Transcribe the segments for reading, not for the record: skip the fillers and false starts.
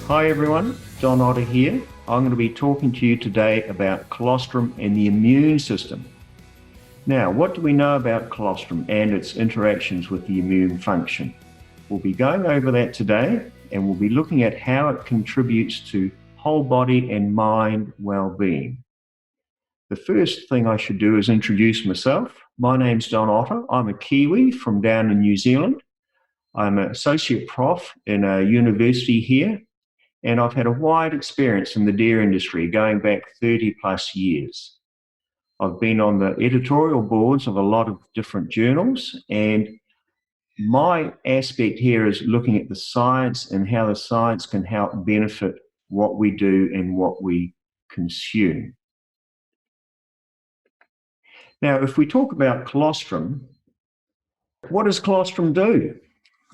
Hi everyone, Don Otter here. I'm going to be talking to you today about colostrum and the immune system. Now, what do we know about colostrum and its interactions with the immune function? We'll be going over that today, and we'll be looking at how it contributes to whole body and mind well-being. The first thing I should do is introduce myself. My name's Don Otter. I'm a Kiwi from down in New Zealand. I'm an associate prof in a university here, and I've had a wide experience in the dairy industry going back 30 plus years. I've been on the editorial boards of a lot of different journals, and my aspect here is looking at the science and how the science can help benefit what we do and what we consume. Now, if we talk about colostrum, what does colostrum do?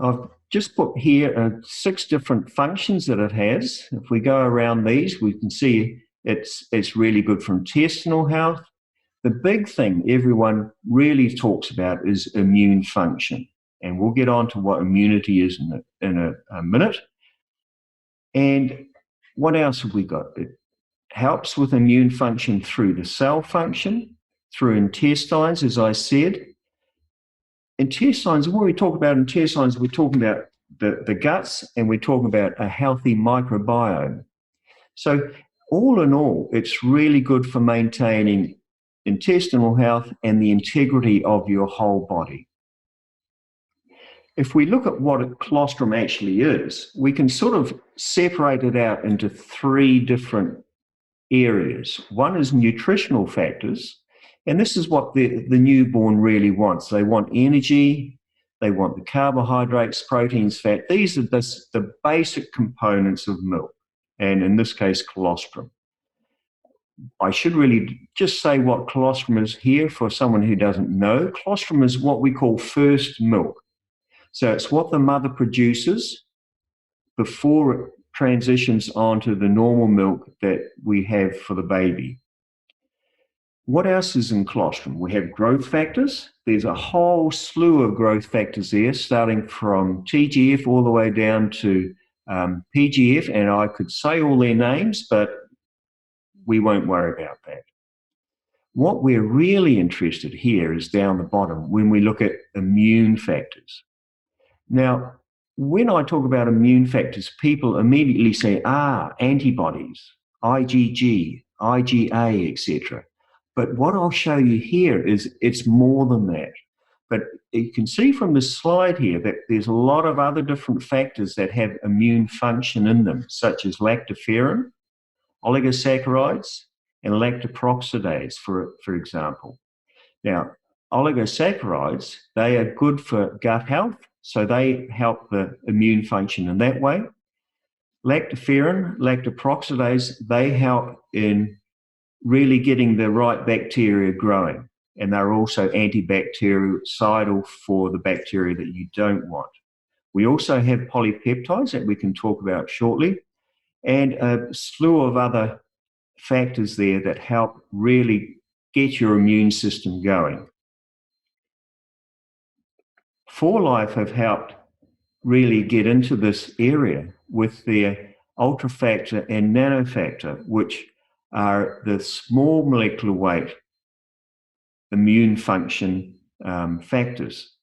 I've just put here 6 different functions that it has. If we go around these, we can see it's really good for intestinal health. The big thing everyone really talks about is immune function, and we'll get on to what immunity is in a minute. And what else have we got? It helps with immune function through the cell function, through intestines, as I said. Intestines, when we talk about intestines, we're talking about the guts, and we're talking about a healthy microbiome. So all in all, it's really good for maintaining intestinal health and the integrity of your whole body. If we look at what a colostrum actually is, we can sort of separate it out into 3 different areas. One is nutritional factors, and this is what the newborn really wants. They want energy, they want the carbohydrates, proteins, fat. These are the basic components of milk, and in this case, colostrum. I should really just say what colostrum is here for someone who doesn't know. Colostrum is what we call first milk. So it's what the mother produces before it transitions onto the normal milk that we have for the baby. What else is in colostrum? We have growth factors. There's a whole slew of growth factors there, starting from TGF all the way down to PGF, and I could say all their names, but we won't worry about that. What we're really interested here is down the bottom when we look at immune factors. Now, when I talk about immune factors, people immediately say, antibodies, IgG, IgA, etc. But what I'll show you here is it's more than that. But you can see from this slide here that there's a lot of other different factors that have immune function in them, such as lactoferrin, oligosaccharides, and lactoperoxidase, for example. Now, oligosaccharides, they are good for gut health, so they help the immune function in that way. Lactoferrin, lactoperoxidase, they help in really getting the right bacteria growing, and they're also antibactericidal for the bacteria that you don't want. We also have polypeptides that we can talk about shortly, and a slew of other factors there that help really get your immune system going. 4Life have helped really get into this area with their ultrafactor and nanofactor, which are the small molecular weight immune function factors.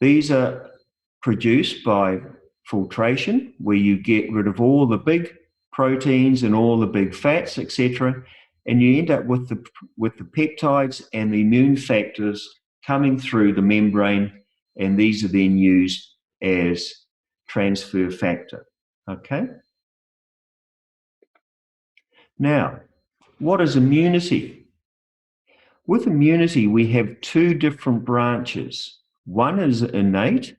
These are produced by filtration, where you get rid of all the big proteins and all the big fats, etc., and you end up with the peptides and the immune factors coming through the membrane, and these are then used as transfer factor. Okay? Now, what is immunity? With immunity, we have 2 different branches. One is innate,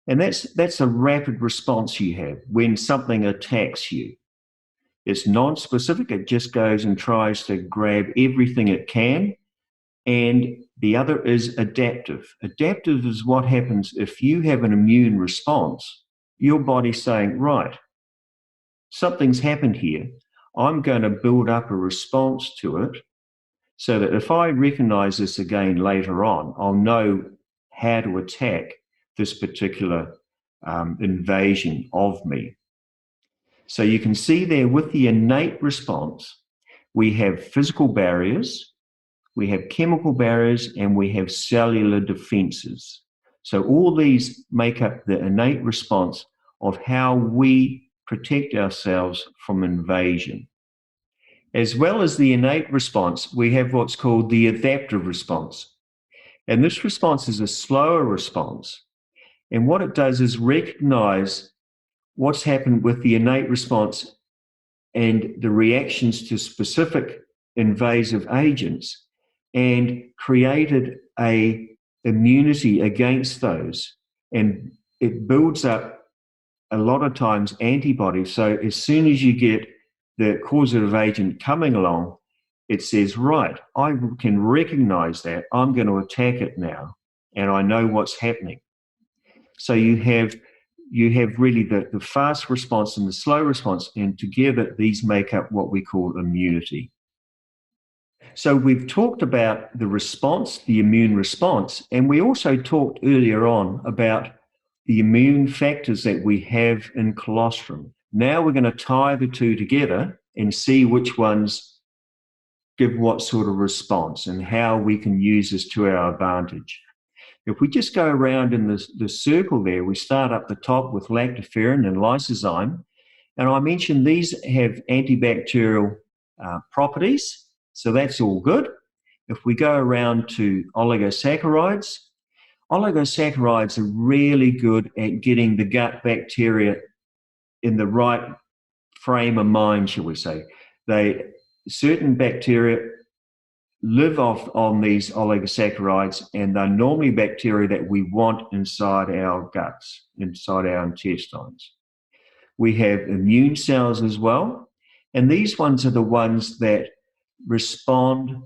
and that's a rapid response you have when something attacks you. It's non-specific, it just goes and tries to grab everything it can. And the other is adaptive. Adaptive is what happens if you have an immune response. Your body's saying, right, something's happened here. I'm going to build up a response to it so that if I recognize this again later on, I'll know how to attack this particular invasion of me. So you can see there with the innate response, we have physical barriers, we have chemical barriers, and we have cellular defenses. So all these make up the innate response of how we protect ourselves from invasion. As well as the innate response, we have what's called the adaptive response. And this response is a slower response. And what it does is recognize what's happened with the innate response and the reactions to specific invasive agents, and created a immunity against those. And it builds up a lot of times antibodies. So as soon as you get the causative agent coming along, it says, right, I can recognize that, I'm going to attack it now, and I know what's happening. So you have really the fast response and the slow response, and together these make up what we call immunity. So we've talked about the response, the immune response, and we also talked earlier on about the immune factors that we have in colostrum. Now we're going to tie the two together and see which ones give what sort of response and how we can use this to our advantage. If we just go around in the circle there, we start up the top with lactoferrin and lysozyme. And I mentioned these have antibacterial properties, so that's all good. If we go around to oligosaccharides, oligosaccharides are really good at getting the gut bacteria in the right frame of mind, shall we say. Certain bacteria live off on these oligosaccharides, and they're normally bacteria that we want inside our guts, inside our intestines. We have immune cells as well, and these ones are the ones that respond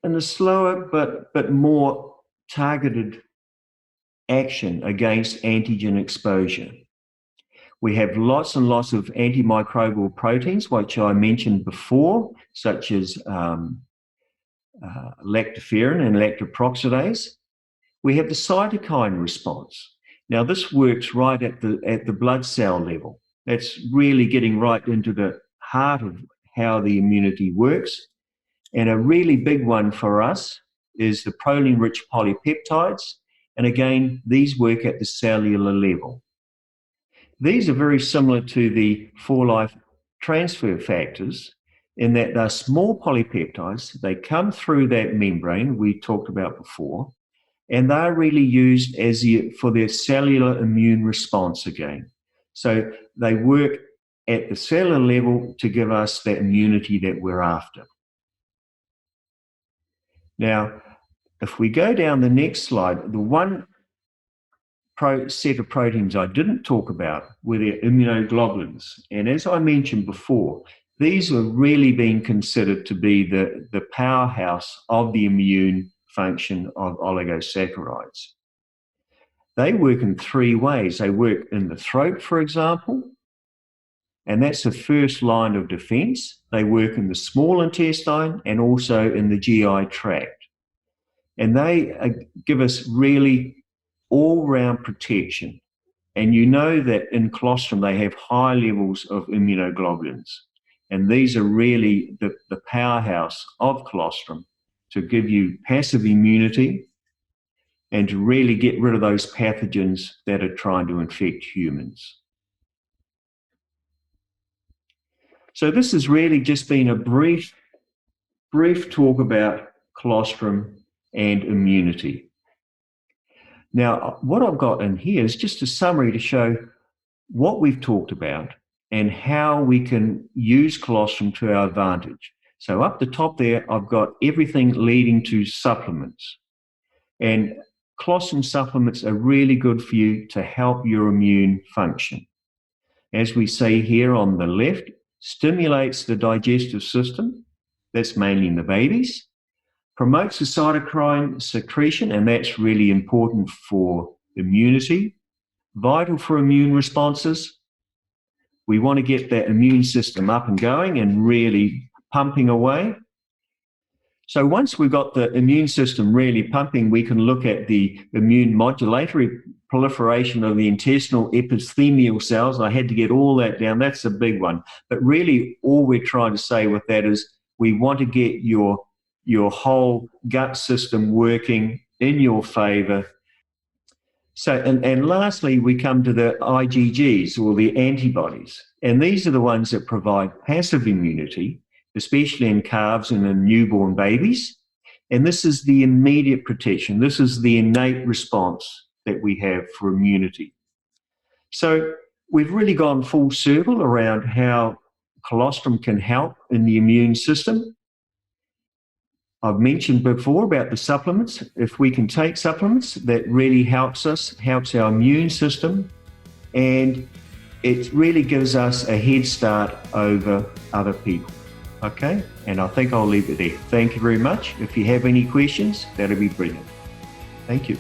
in a slower but more targeted action against antigen exposure. We have lots and lots of antimicrobial proteins, which I mentioned before, such as lactoferrin and lactoperoxidase. We have the cytokine response. Now, this works right at the blood cell level. That's really getting right into the heart of how the immunity works. And a really big one for us is the proline-rich polypeptides. And again, these work at the cellular level. These are very similar to the for-life transfer factors in that they're small polypeptides. They come through that membrane we talked about before, and they're really used for their cellular immune response again. So they work at the cellular level to give us that immunity that we're after. Now, if we go down the next slide, the one set of proteins I didn't talk about were their immunoglobulins. And as I mentioned before, these are really being considered to be the powerhouse of the immune function of oligosaccharides. They work in three ways. They work in the throat, for example, and that's the first line of defense. They work in the small intestine and also in the GI tract. And they give us really all-round protection. And you know that in colostrum, they have high levels of immunoglobulins. And these are really the powerhouse of colostrum to give you passive immunity and to really get rid of those pathogens that are trying to infect humans. So this has really just been a brief talk about colostrum and immunity. Now, what I've got in here is just a summary to show what we've talked about and how we can use colostrum to our advantage. So up the top there, I've got everything leading to supplements. And colostrum supplements are really good for you to help your immune function. As we say here on the left, stimulates the digestive system, that's mainly in the babies, promotes the cytokine secretion, and that's really important for immunity, vital for immune responses. We want to get that immune system up and going and really pumping away. So once we've got the immune system really pumping, we can look at the immune modulatory proliferation of the intestinal epithelial cells. I had to get all that down. That's a big one. But really, all we're trying to say with that is we want to get your whole gut system working in your favor. So, and lastly, we come to the IgGs, or the antibodies. And these are the ones that provide passive immunity, especially in calves and in newborn babies. And this is the immediate protection. This is the innate response that we have for immunity. So we've really gone full circle around how colostrum can help in the immune system. I've mentioned before about the supplements. If we can take supplements, that really helps us, helps our immune system, and it really gives us a head start over other people. Okay, and I think I'll leave it there. Thank you very much. If you have any questions, that'll be brilliant. Thank you.